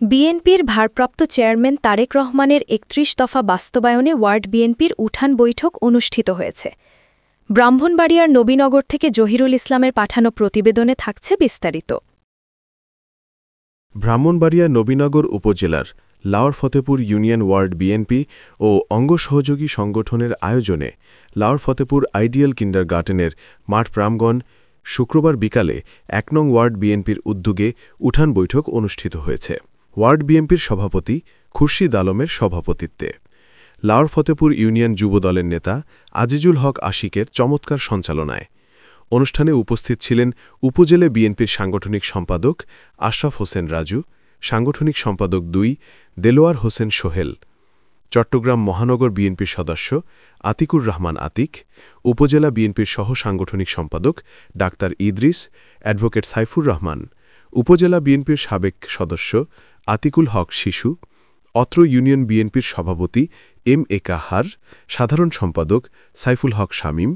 বিএনপির ভারপ্রাপ্ত চেয়ারম্যান তারেক রহমানের ৩১ দফা বাস্তবায়নে ওয়ার্ড বিএনপির উঠান বৈঠক অনুষ্ঠিত হয়েছে। ব্রাহ্মণবাড়িয়ার নবীনগর থেকে জহিরুল ইসলামের পাঠানো প্রতিবেদনে থাকছে বিস্তারিত। ব্রাহ্মণবাড়িয়া নবীনগর উপজেলার লাওর ফতেপুর ইউনিয়ন ওয়ার্ড বিএনপি ও অঙ্গ সহযোগী সংগঠনের আয়োজনে লাওর ফতেপুর আইডিয়াল কিন্ডারগার্টেনের মাঠ প্রাঙ্গণ শুক্রবার বিকালে ১ নং ওয়ার্ড বিএনপির উদ্যোগে উঠান বৈঠক অনুষ্ঠিত হয়েছে। ওয়ার্ড বিএনপির সভাপতি খুরশিদ আলমের সভাপতিত্বে লাওর ফতেপুর ইউনিয়ন যুবদলের নেতা আজিজুল হক আশিকের চমৎকার সঞ্চালনায় অনুষ্ঠানে উপস্থিত ছিলেন উপজেলা বিএনপির সাংগঠনিক সম্পাদক আশরাফ হোসেন রাজু, সাংগঠনিক সম্পাদক ২ দেলোয়ার হোসেন সোহেল, চট্টগ্রাম মহানগর বিএনপির সদস্য আতিকুর রহমান আতিক, উপজেলা বিএনপির সহ সাংগঠনিক সম্পাদক ডাক্তার ইদ্রিস, অ্যাডভোকেট সাইফুর রহমান, উপজেলা বিএনপির সাবেক সদস্য আতিকুল হক শিশু, অত্র ইউনিয়ন বিএনপির সভাপতি এম এ কাহার, সাধারণ সম্পাদক সাইফুল হক শামীম,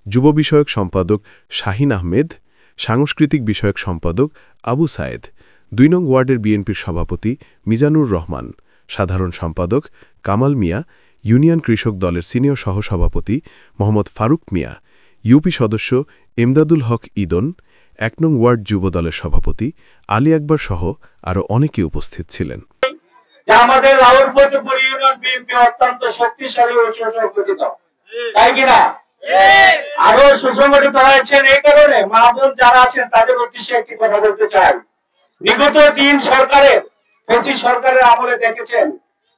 যুব বিষয়ক সম্পাদক শাহিন আহমেদ, সাংস্কৃতিক বিষয়ক সম্পাদক আবু সায়েদ, ২ নং ওয়ার্ডের বিএনপির সভাপতি মিজানুর রহমান, সাধারণ সম্পাদক কামাল মিয়া, ইউনিয়ন কৃষক দলের সিনিয়র সহসভাপতি মোহাম্মদ ফারুক মিয়া, ইউপি সদস্য এমদাদুল হক ইদন, ১ নং ওয়ার্ড যুব দলের সভাপতি আলী আকবর সহ আরও অনেকে উপস্থিত ছিলেন। আমাদের লাওর ফতেপুর ইউনিয়ন বিএনপি অত্যন্ত শক্তিশালী ও সুসংগঠিত, তাই কিনা? আরো সুসংগঠিত হয়েছেন এই কারণে মা বোন যারা আছেন তাদের উদ্দেশ্যে একটি কথা বলতে চাই। বিগত ৩ সরকারের ফেসি সরকারের আমলে দেখেছেন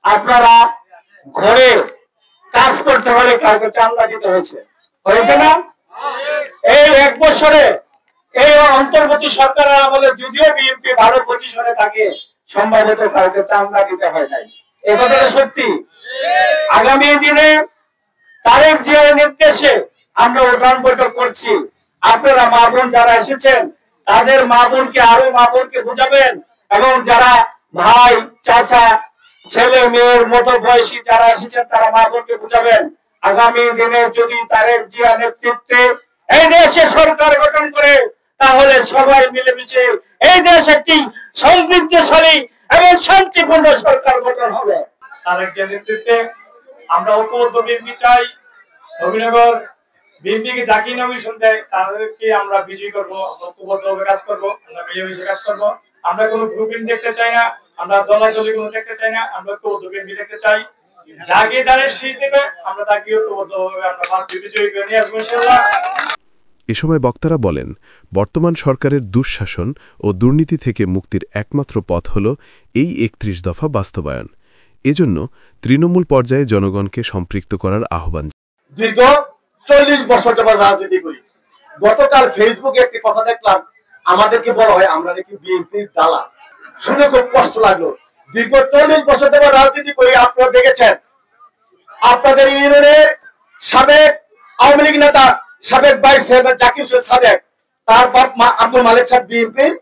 আপনারা ঘরে কাজ করতে হলে কাউকে চাঁদা দিতে হয়েছে না? এই ১ বছরে এই অন্তর্বর্তী সরকারের আমলে যদিও বিএনপি ভালো পজিশনে থাকে, সম্ভবত কাউকে চাঁদা দিতে হয় নাই। এই কথাটা সত্যি। আগামী দিনে তারেক জিয়ার নির্দেশে আমরা উঠান বৈঠক করছি। আপনারা মা বোন যারা এসেছেন তাদের মা বোনকে আরো মা বোনকে বুঝাবেন, এবং যারা ভাই চাচা ছেলে মেয়ের মতো বয়সী যারা এসেছেন তারা মা বোনকে বুঝাবেন। আগামী দিনে যদি তারেক জিয়া নেতৃত্বে এই দেশে সরকার গঠন করে তাহলে সবাই মিলেমিশে এই দেশ একটি সমৃদ্ধশালী এবং শান্তিপূর্ণ সরকার গঠন হবে। তারেক জিয়ার নেতৃত্বে আমরা ঐক্যবদ্ধ বিএনপি চাই। নবীনগর বিএনপিকে জাকির নমিনেশন দেয় তাদেরকে আমরা বিজয়ী করবো, ঐক্যবদ্ধভাবে কাজ করবো, আমরা মিলেমিশে কাজ করবো। আমরা কোনো গ্রুপিং দেখতে চাই না, আমরা দলাদলি কোনো দেখতে চাই না, আমরা ঐক্যবদ্ধ বিএনপি দেখতে চাই। যাকে দাঁড়িয়ে শীত দেবে আমরা তাকে ঐক্যবদ্ধভাবে আমরা বিজয়ী করে নিয়ে আসবো ইনশাআল্লাহ। এ সময় বক্তারা বলেন, বর্তমান সরকারের দুঃশাসন ও দুর্নীতি থেকে মুক্তির একমাত্র পথ হল এই ৩১ দফা বাস্তবায়ন। এজন্য তৃণমূল পর্যায়ে জনগণকে সম্পৃক্ত করার আহ্বান। দীর্ঘ ৪০ বছর যাবত রাজনীতি করি। গতকাল ফেসবুকে একটি কথা দেখলাম, আমাদেরকে বলা হয় আমরা নাকি বিএনপির দালাল। শুনে খুব কষ্ট লাগলো। দীর্ঘ ৪০ বছর যাবত রাজনীতি করি। আপনারা দেখেছেন আপনাদের ইউনিয়নের সাবেক আওয়ামী লীগ নেতা সাবেক ভাইস চেয়ারম্যান জাকির হোসেন সাদেক, তার বাপ আব্দুল মালিক সাহেব বিএনপির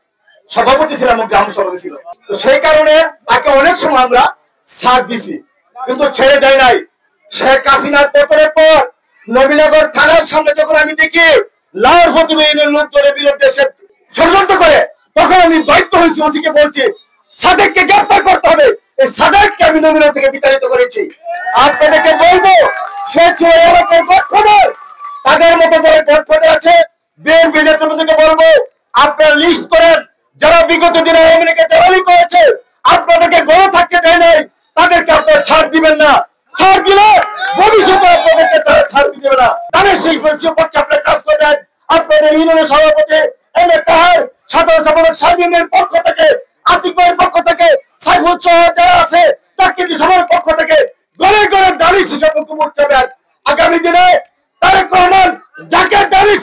সভাপতি ছিলেন এবং গ্রাম সভাপতি ছিল। তো সেই কারণে তাকে অনেক সময় আমরা সাথ দিছি, কিন্তু ছেড়ে দেয় নাই। শেখ হাসিনার পতনের পর নবীনগর থানার সামনে যখন আমি দেখি লাওর ফতেপুর ইউনিয়নের লোকজনের বিরুদ্ধে ষড়যন্ত্র করে, তখন আমি বাধ্য হয়েছি ওসিকে বলছি সাদেককে গ্রেফতার করতে হবে। এই সাদেককে আমি নবীনগর থেকে বিতাড়িত করেছি। আপনাদেরকে বলবো সে ছিল এলাকার গডফাদার, তাদের মতো যারা গডফাদার আছে বিএনপি নেতৃত্বকে বলবো আপনারা লিস্ট করেন যারা বিগত দিনে আওয়ামী লীগের দালালি করেছে, আপনাদেরকে গড়ে থাকতে দেয় নাই, তাদেরকে আপনারা ছাড় দিবেন না। ছাড় দিলে ভবিষ্যতে আপনাদেরকে তারা ছাড় দিবে না। তাদের শিল্পের পক্ষে আপনারা কাজ করবেন। আপনাদের ইউনিয়নের সভাপতি এম এ কাহার, সাধারণ সম্পাদক শামীমের পক্ষ থেকে, আতিক ভাইয়ের পক্ষ থেকে, সাইফুল যারা আছে প্রাকৃতিক সবার পক্ষ থেকে গড়ে গড়ে দাঁড়িয়ে হিসাবে মুখ চাবেন। আগামী দিনে তারেক রহমান যাকে দাঁড়িয়ে